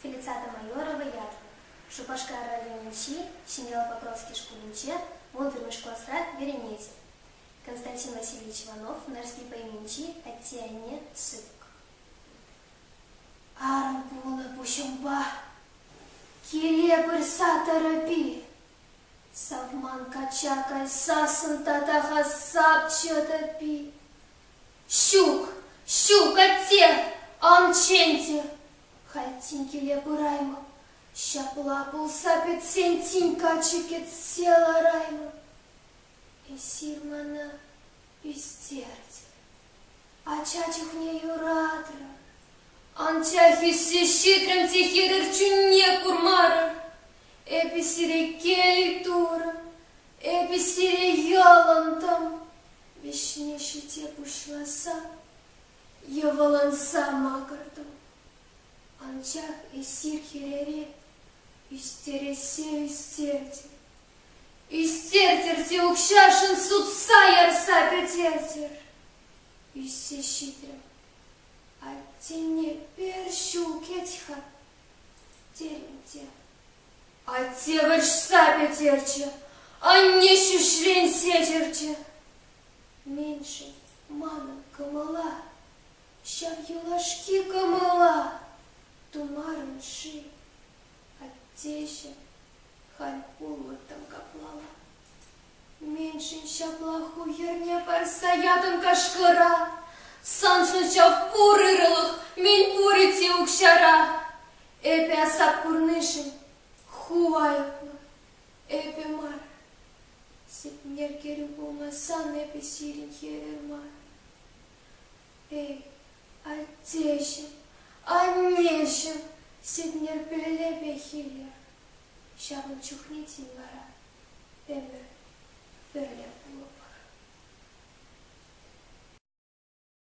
Фелицата майорова ятла, Шупашкара Рененчи, Щенела Покровский Шкулинче, Мудрый Мышкласрат Веренете. Константин Васильевич Иванов, Нарский Пойменчи, Оттиане Сык. Арампуна Пущумба, Килепыр Сатарапи, Савман Качакай Сасын Татаха Сапчатапи. Щук, Отте, Амченте, Хальтинки Лепы Райма, Щаплапул Сапет Сентинька Чекет Села Райма. И сирмана истерти, а чачух не юратра, анчахи сещитрем тихирырчу не курмара, эписире кельтура, эписире ялантам, вишнеши те пушласа, яваланса макартам, анчах и сирхирере, истересе истерти. Истертерти укшашин суд саяр сапетертер. Иссещитрем, а тене перщу кетьха, теренте. А те варш сапетерче, а нещу шрень сечерче. Меньше мана камала, ща в юлашки камала, тумарен ши, а теща. Хальпулу там каплала. Меньше щаплаху ерня парсаятам кашкара. Саншынча в пурырылых, мен пурити укшара. Эпи асап курнышын, хуайыкны, эпи мар. Сетнер кері болмасан, эпи сирин херермар. Эй, аттешін, аннешін, сетнер пелепе хилер. Щабын чухнитин бара, эмір бірлеп болып.